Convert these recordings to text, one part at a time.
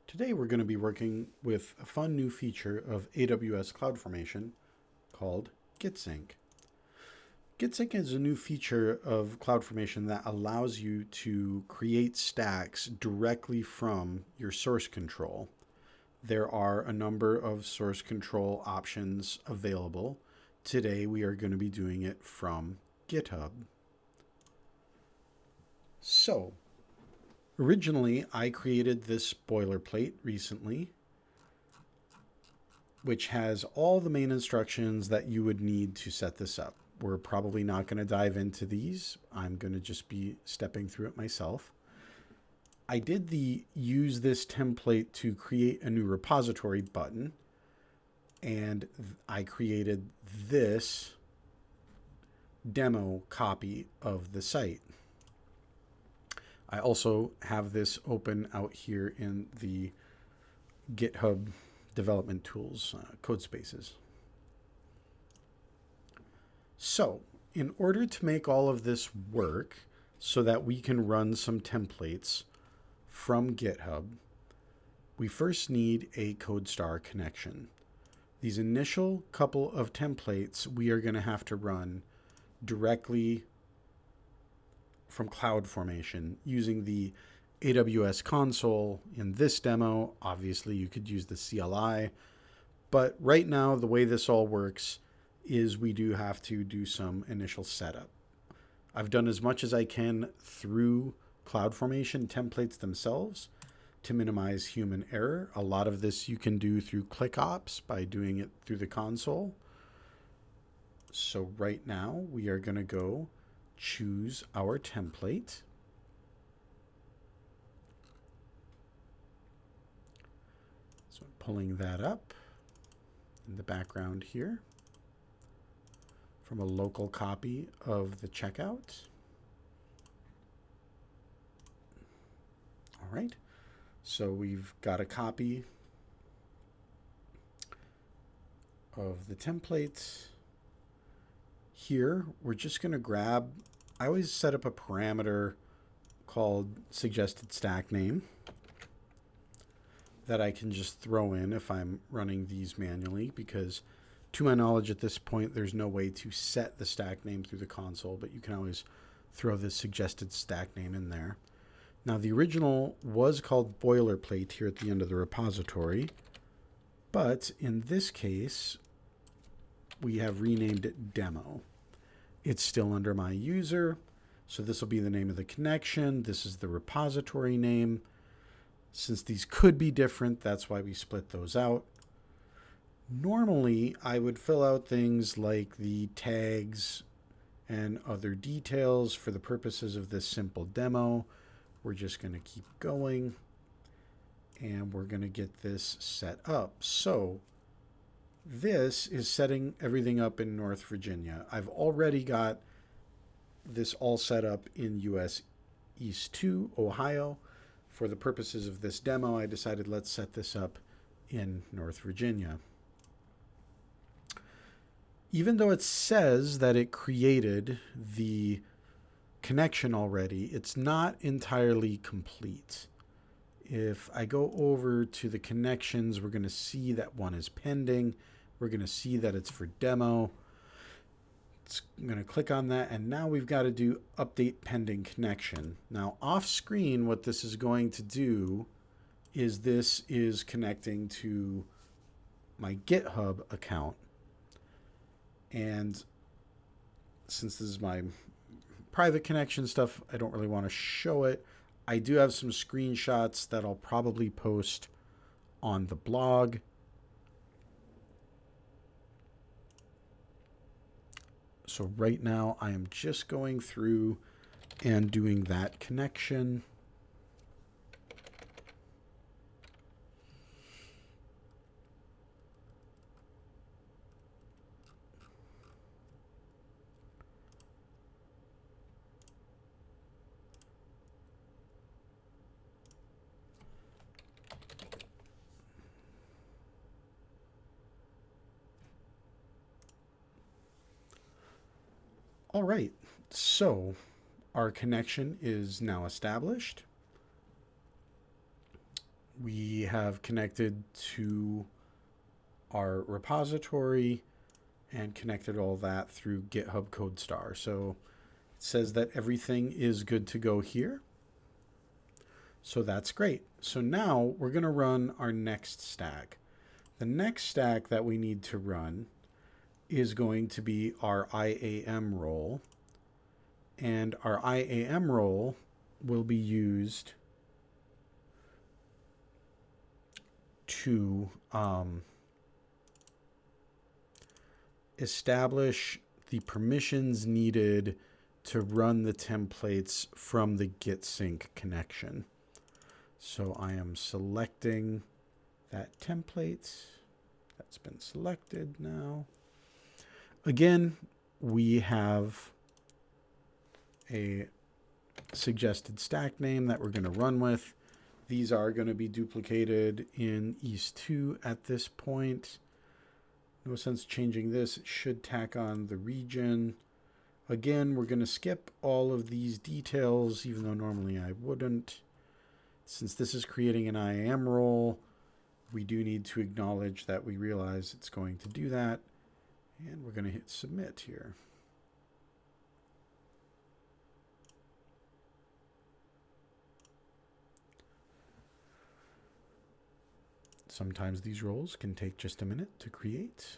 Today we're going to be working with a fun new feature of AWS CloudFormation called Git Sync. Git Sync is a new feature of CloudFormation that allows you to create stacks directly from your source control. There are a number of source control options available. Today we are going to be doing it from GitHub. So, originally, I created this boilerplate recently, which has all the main instructions that you would need to set this up. We're probably not going to dive into these. I'm going to just be stepping through it myself. I did the use this template to create a new repository button, and I created this demo copy of the site. I also have this open out here in the GitHub development tools code spaces. So in order to make all of this work so that we can run some templates from GitHub, we first need a CodeStar connection. These initial couple of templates we are going to have to run directly from CloudFormation using the AWS console. In this demo, obviously you could use the CLI, but right now the way this all works is we do have to do some initial setup. I've done as much as I can through CloudFormation templates themselves to minimize human error. A lot of this you can do through ClickOps by doing it through the console. So right now we are going to go choose our template. So I'm pulling that up in the background here from a local copy of the checkout. All right, so we've got a copy of the template. Here, we're just going to grab, I always set up a parameter called suggested stack name that I can just throw in if I'm running these manually, because to my knowledge at this point, there's no way to set the stack name through the console, but you can always throw this suggested stack name in there. Now, the original was called boilerplate here at the end of the repository, but in this case, we have renamed it demo. It's still under my user, so this will be the name of the connection. This is the repository name. Since these could be different, that's why we split those out. Normally, I would fill out things like the tags and other details. For the purposes of this simple demo, we're just going to keep going, and we're going to get this set up. So this is setting everything up in North Virginia. I've already got this all set up in US East 2, Ohio. For the purposes of this demo, I decided let's set this up in North Virginia. Even though it says that it created the connection already, it's not entirely complete. If I go over to the connections, we're going to see that one is pending. We're going to see that it's for demo. I'm going to click on that, and now we've got to do update pending connection. Now, off screen, what this is going to do is this is connecting to my GitHub account. And since this is my private connection stuff, I don't really want to show it. I do have some screenshots that I'll probably post on the blog. So right now I am just going through and doing that connection. All right, so our connection is now established. We have connected to our repository and connected all that through GitHub CodeStar. So it says that everything is good to go here. So that's great. So now we're going to run our next stack. The next stack that we need to run is going to be our IAM role. And our IAM role will be used to establish the permissions needed to run the templates from the Git Sync connection. So I am selecting that template. That's been selected now. Again, we have a suggested stack name that we're going to run with. These are going to be duplicated in EAST2 at this point. No sense changing this. It should tack on the region. Again, we're going to skip all of these details, even though normally I wouldn't. Since this is creating an IAM role, we do need to acknowledge that we realize it's going to do that. And we're going to hit submit here. Sometimes these roles can take just a minute to create.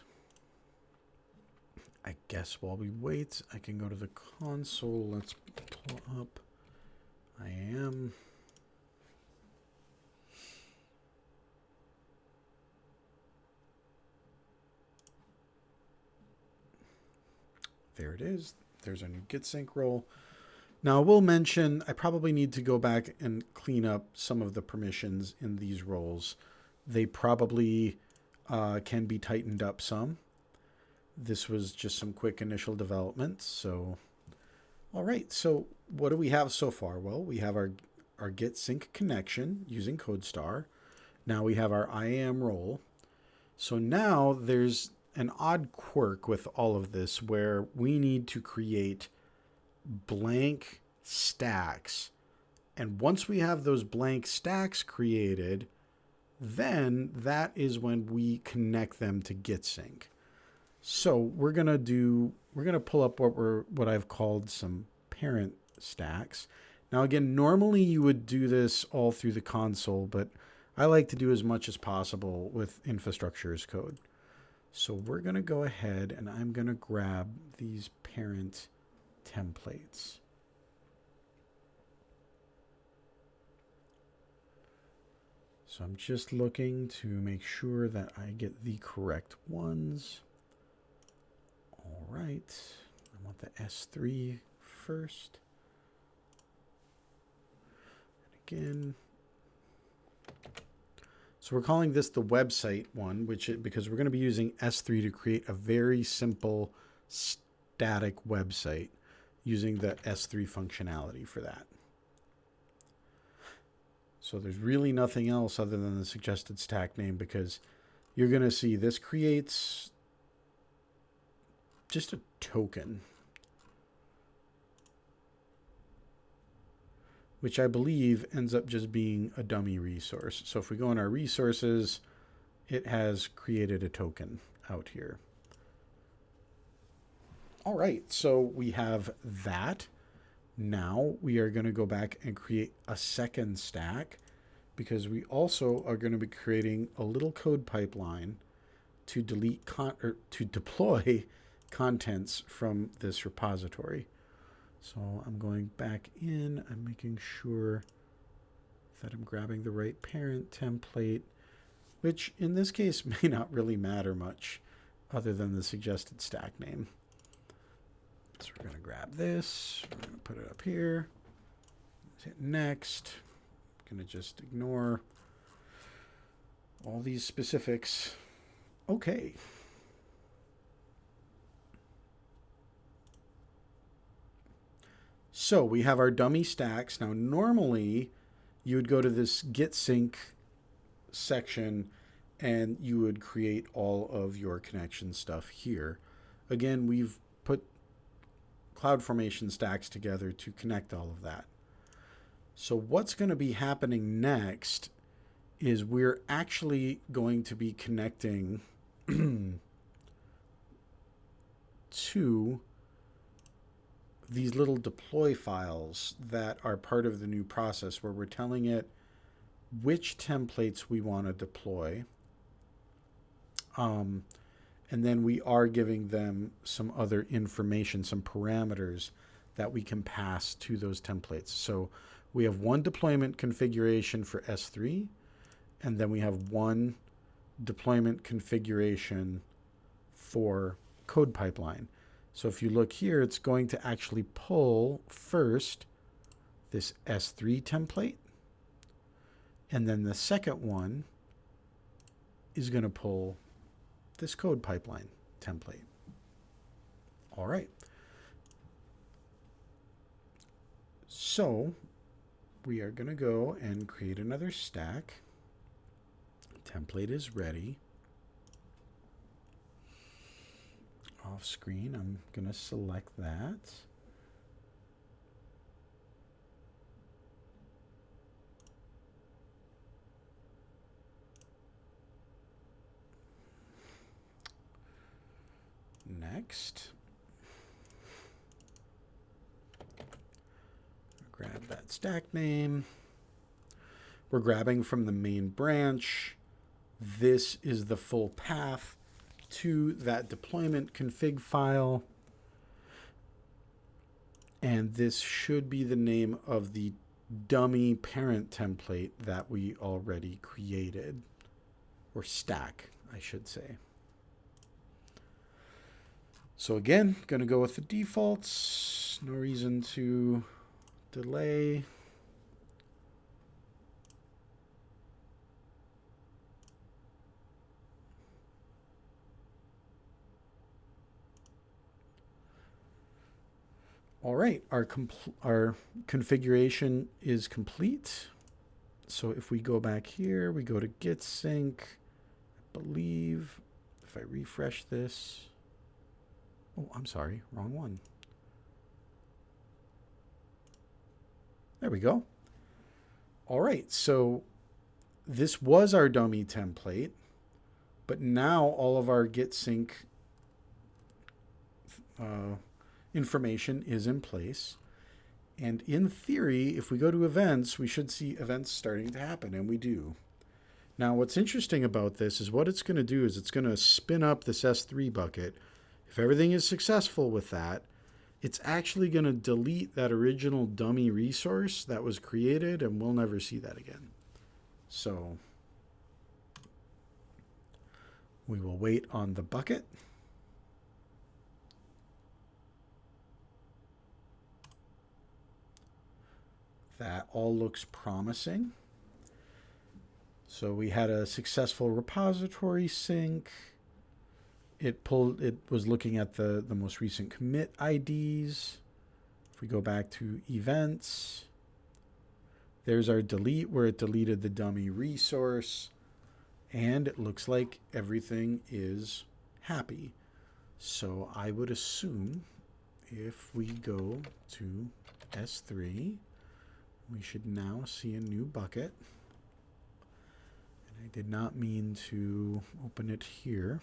I guess while we wait, I can go to the console. Let's pull up IAM. There it is. There's our new Git Sync role. Now, I will mention, I probably need to go back and clean up some of the permissions in these roles. They probably can be tightened up some. This was just some quick initial development. So, all right. So what do we have so far? Well, we have our Git Sync connection using CodeStar. Now we have our IAM role. So now there's an odd quirk with all of this where we need to create blank stacks. And once we have those blank stacks created, then that is when we connect them to Git Sync. So we're going to pull up what I've called some parent stacks. Now again, normally you would do this all through the console, but I like to do as much as possible with infrastructure as code. So we're going to go ahead and I'm going to grab these parent templates. So I'm just looking to make sure that I get the correct ones. All right. I want the S3 first. And again, so we're calling this the website one, because we're going to be using S3 to create a very simple static website using the S3 functionality for that. So there's really nothing else other than the suggested stack name, because you're going to see this creates just a token, which I believe ends up just being a dummy resource. So if we go in our resources, it has created a token out here. All right, so we have that. Now we are going to go back and create a second stack, because we also are going to be creating a little code pipeline to deploy contents from this repository. So I'm going back in, I'm making sure that I'm grabbing the right parent template, which in this case may not really matter much other than the suggested stack name. So we're going to grab this, we're going to put it up here, let's hit next. I'm going to just ignore all these specifics. Okay. So we have our dummy stacks. Now, normally you would go to this Git Sync section and you would create all of your connection stuff here. Again, we've put CloudFormation stacks together to connect all of that. So what's going to be happening next is we're actually going to be connecting to these little deploy files that are part of the new process, where we're telling it which templates we want to deploy. And then we are giving them some other information, some parameters that we can pass to those templates. So we have one deployment configuration for S3, and then we have one deployment configuration for code pipeline. So if you look here, it's going to actually pull first this S3 template, and then the second one is going to pull this code pipeline template. All right. So we are going to go and create another stack. Template is ready. Off screen, I'm going to select that. Next, grab that stack name. We're grabbing from the main branch. This is the full path to that deployment config file. And this should be the name of the dummy parent template that we already created, or stack, I should say. So again, going to go with the defaults. No reason to delay. All right, our configuration is complete. So if we go back here, we go to Git Sync. I believe if I refresh this, oh, I'm sorry, wrong one. There we go. All right, so this was our dummy template, but now all of our Git Sync information is in place. And in theory, if we go to events, we should see events starting to happen, and we do. Now, what's interesting about this is what it's going to do is it's going to spin up this S3 bucket. If everything is successful with that, it's actually going to delete that original dummy resource that was created, and we'll never see that again. So we will wait on the bucket. That all looks promising. So we had a successful repository sync. It was looking at the most recent commit IDs. If we go back to events, there's our delete where it deleted the dummy resource. And it looks like everything is happy. So I would assume if we go to S3, we should now see a new bucket. And I did not mean to open it here.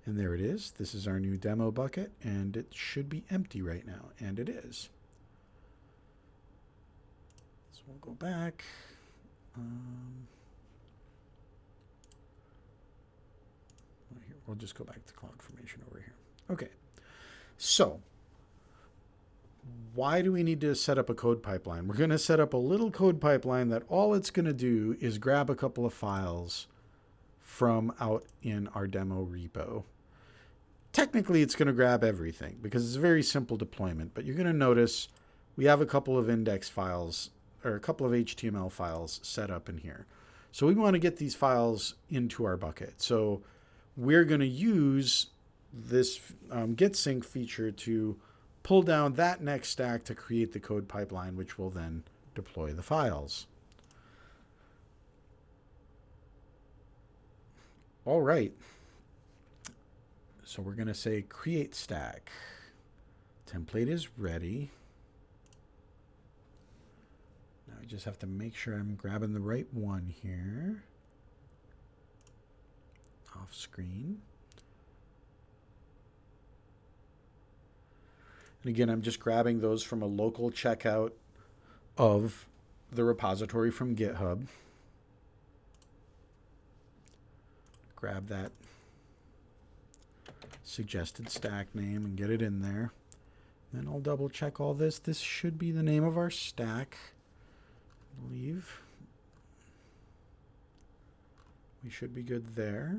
And there it is. This is our new demo bucket, and it should be empty right now, and it is. So we'll go back. We'll just go back to CloudFormation over here. Okay. So why do we need to set up a code pipeline? We're going to set up a little code pipeline that all it's going to do is grab a couple of files from out in our demo repo. Technically, it's going to grab everything because it's a very simple deployment, but you're going to notice we have a couple of index files or a couple of HTML files set up in here. So we want to get these files into our bucket. So we're going to use this Git Sync feature to pull down that next stack to create the code pipeline, which will then deploy the files. All right. So we're going to say create stack. Template is ready. I just have to make sure I'm grabbing the right one here. Off screen. And again, I'm just grabbing those from a local checkout of the repository from GitHub. Grab that suggested stack name and get it in there. Then I'll double check all this. This should be the name of our stack, I believe. We should be good there.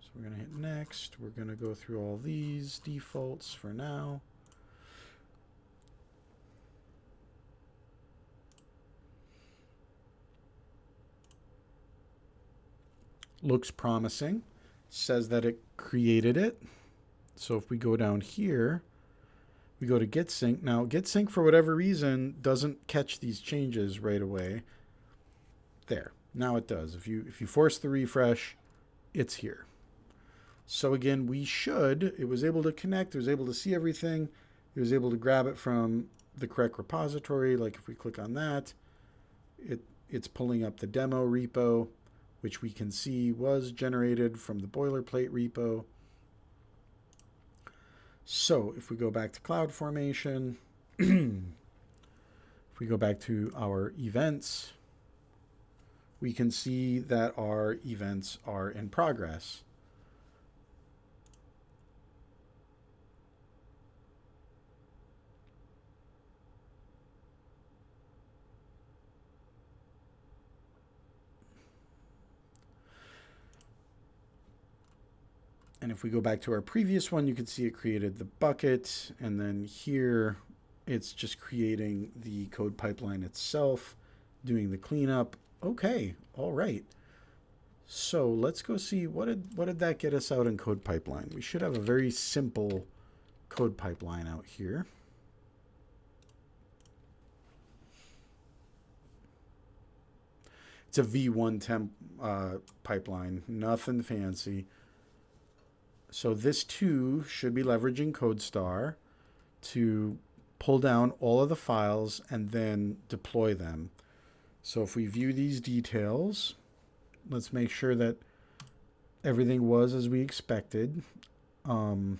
So we're going to hit next. We're going to go through all these defaults for now. Looks promising. Says that it created it. So if we go down here, we go to Git Sync. Now, Git Sync, for whatever reason, doesn't catch these changes right away. There. Now it does. If you force the refresh, it's here. So again, it was able to connect. It was able to see everything. It was able to grab it from the correct repository. Like if we click on that, it's pulling up the demo repo, which we can see was generated from the boilerplate repo. So if we go back to CloudFormation, if we go back to our events, we can see that our events are in progress. And if we go back to our previous one, you can see it created the bucket. And then here, it's just creating the code pipeline itself, doing the cleanup. Okay, all right. So let's go see what did that get us out in code pipeline. We should have a very simple code pipeline out here. It's a V1 temp pipeline, nothing fancy. So this too should be leveraging CodeStar to pull down all of the files and then deploy them. So if we view these details, let's make sure that everything was as we expected. Looks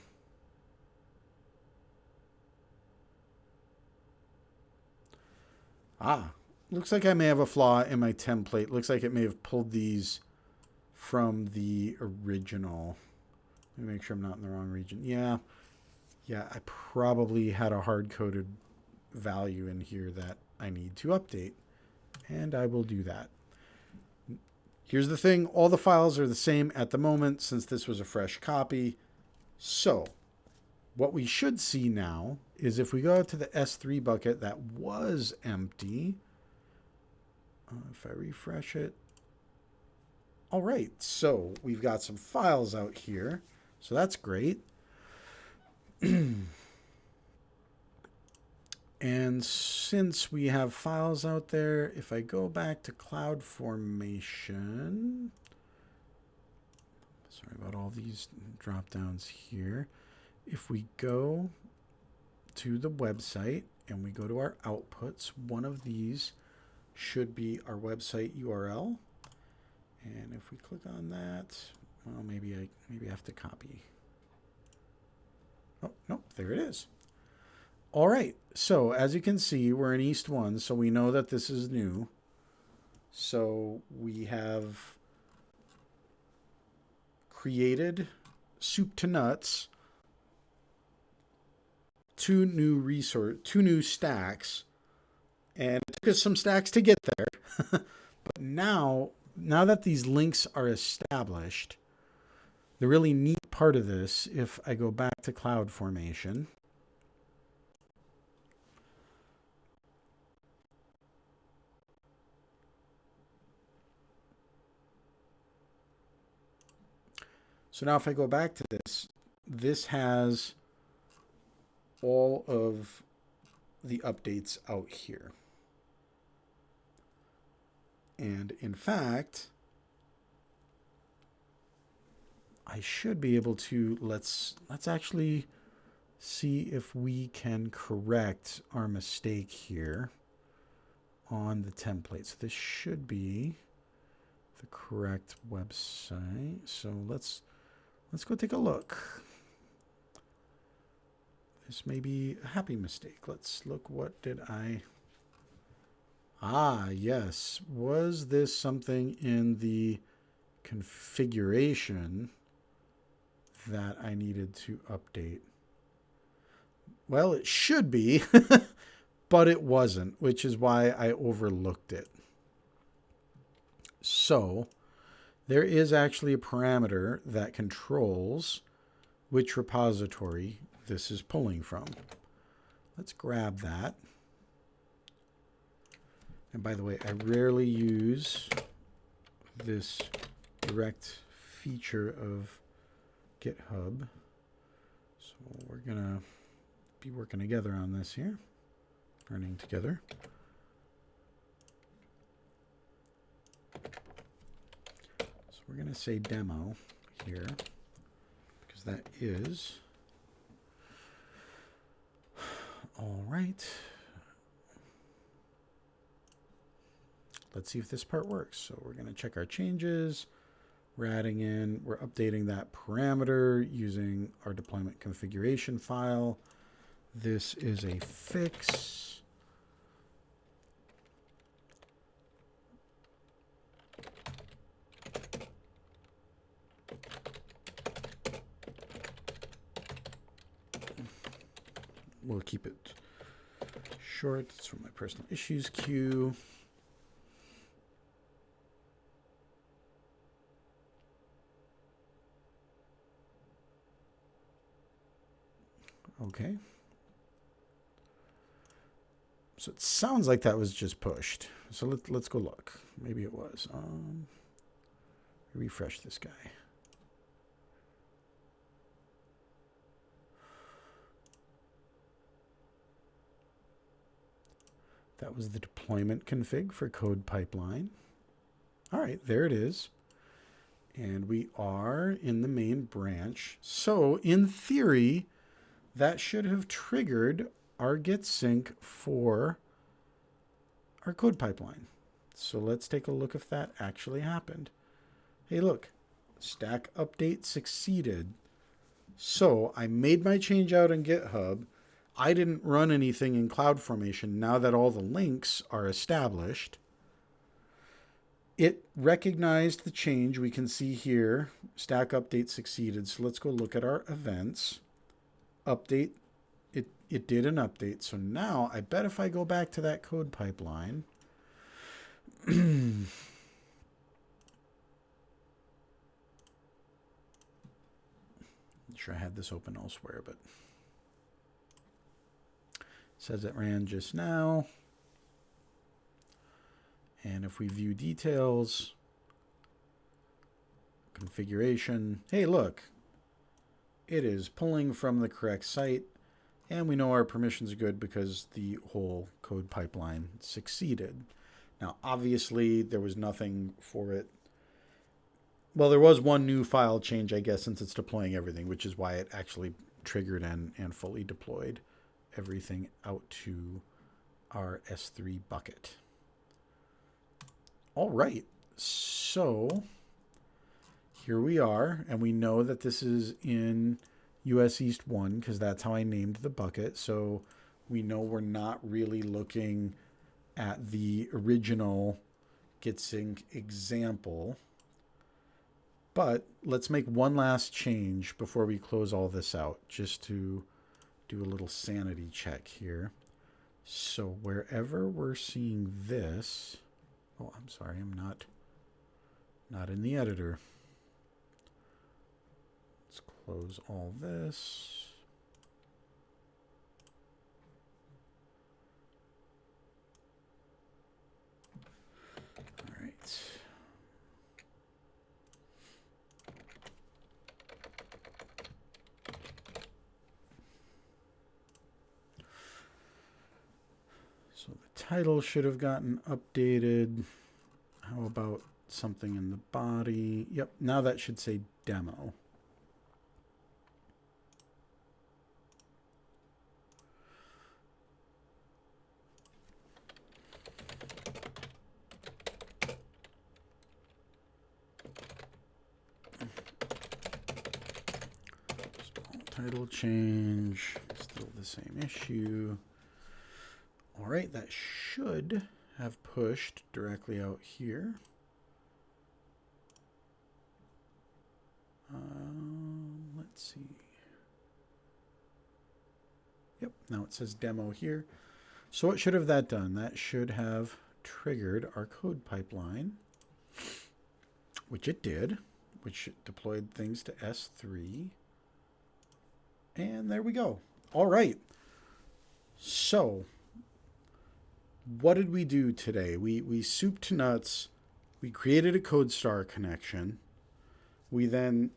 like I may have a flaw in my template. Looks like it may have pulled these from the original. Let me make sure I'm not in the wrong region. Yeah, I probably had a hard-coded value in here that I need to update, and I will do that. Here's the thing. All the files are the same at the moment since this was a fresh copy. So what we should see now is if we go out to the S3 bucket that was empty, if I refresh it, all right, so we've got some files out here. So that's great. And since we have files out there, if I go back to CloudFormation, sorry about all these drop downs here. If we go to the website and we go to our outputs, one of these should be our website URL. And if we click on that, well, maybe I have to copy. Oh, nope, there it is. All right, so as you can see, we're in East 1, so we know that this is new. So we have created soup to nuts, two new stacks, and it took us some stacks to get there. But now that these links are established, the really neat part of this, if I go back to CloudFormation, so now if I go back to this has all of the updates out here. And in fact, I should be able to, let's actually see if we can correct our mistake here. on the template. So this should be the correct website. So let's go take a look. This may be a happy mistake. Let's look. What did I... Ah, yes. Was this something in the configuration that I needed to update? Well, it should be, but it wasn't, which is why I overlooked it. So there is actually a parameter that controls which repository this is pulling from. Let's grab that. And by the way, I rarely use this direct feature of GitHub. So we're going to be working together on this here, learning together. So we're going to say demo here, because that is. All right. Let's see if this part works. So we're going to check our changes. We're updating that parameter using our deployment configuration file. This is a fix. We'll keep it short. It's from my personal issues queue. Okay. So it sounds like that was just pushed. So let's go look. Maybe it was. Refresh this guy. That was the deployment config for code pipeline. All right, there it is. And we are in the main branch. So in theory, that should have triggered our Git Sync for our code pipeline. So let's take a look if that actually happened. Hey, look, stack update succeeded. So I made my change out in GitHub. I didn't run anything in CloudFormation now that all the links are established. It recognized the change. We can see here, stack update succeeded. So let's go look at our events. Update. It did an update. So now I bet if I go back to that code pipeline, I'm sure I had this open elsewhere, but it says it ran just now. And if we view details, configuration, hey, look, it is pulling from the correct site. And we know our permissions are good because the whole code pipeline succeeded. Now, obviously, there was nothing for it. Well, there was one new file change, I guess, since it's deploying everything, which is why it actually triggered and fully deployed everything out to our S3 bucket. All right, so here we are, and we know that this is in US East 1 because that's how I named the bucket. So we know we're not really looking at the original Git Sync example. But let's make one last change before we close all this out, just to do a little sanity check here. So wherever we're seeing this, oh, I'm sorry, I'm not in the editor. Let's close all this. All right. So the title should have gotten updated. How about something in the body? Yep, now that should say demo. title change, still the same issue. All right, that should have pushed directly out here. Let's see. Yep, now it says demo here. So what should have that done? That should have triggered our code pipeline, which it did, which deployed things to S3. And there we go. All right. So what did we do today? We soup to nuts. We created a CodeStar connection. We then,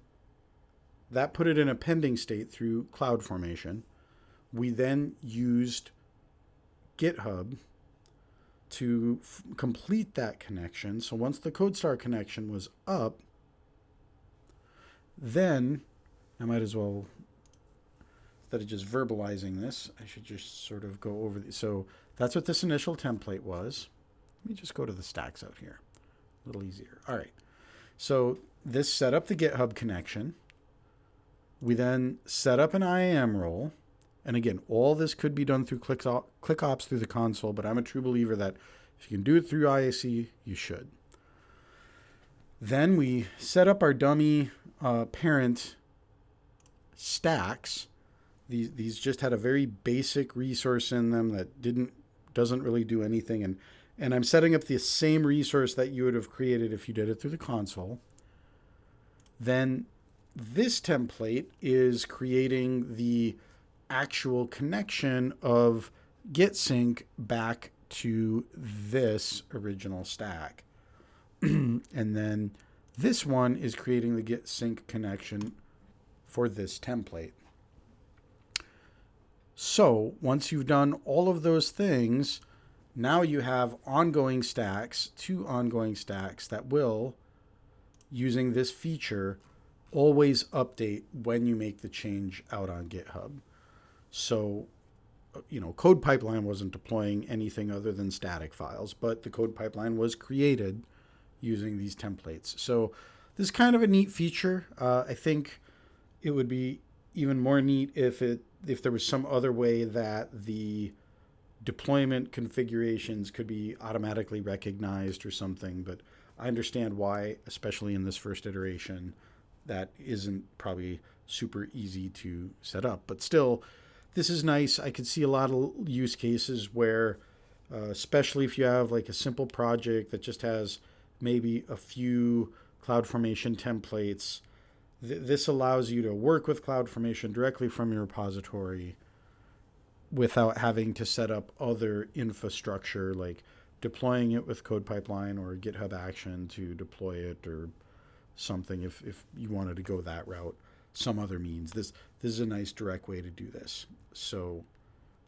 that put it in a pending state through CloudFormation. We then used GitHub to complete that connection. So once the CodeStar connection was up, then I might as well, instead of just verbalizing this, I should just sort of go over this. So that's what this initial template was. Let me just go to the stacks out here. A little easier. All right. So this set up the GitHub connection. We then set up an IAM role. And again, all this could be done through ClickOps through the console, but I'm a true believer that if you can do it through IAC, you should. Then we set up our dummy parent stacks. These just had a very basic resource in them that doesn't really do anything. And I'm setting up the same resource that you would have created if you did it through the console. Then this template is creating the actual connection of Git Sync back to this original stack. And then this one is creating the Git Sync connection for this template. So once you've done all of those things, now you have ongoing stacks, 2 ongoing stacks that will, using this feature, always update when you make the change out on GitHub. So, code pipeline wasn't deploying anything other than static files, but the code pipeline was created using these templates. So this is kind of a neat feature. I think it would be even more neat if there was some other way that the deployment configurations could be automatically recognized or something, but I understand why, especially in this first iteration, that isn't probably super easy to set up. But still, this is nice. I could see a lot of use cases where, especially if you have like a simple project that just has maybe a few CloudFormation templates, this allows you to work with CloudFormation directly from your repository without having to set up other infrastructure like deploying it with code pipeline or GitHub Action to deploy it or something if you wanted to go that route, some other means. This is a nice direct way to do this. So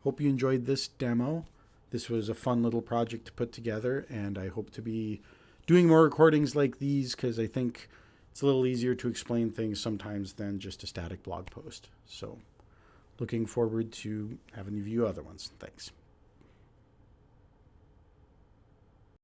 hope you enjoyed this demo. This was a fun little project to put together, and I hope to be doing more recordings like these because I think it's a little easier to explain things sometimes than just a static blog post. So looking forward to having you view other ones. Thanks.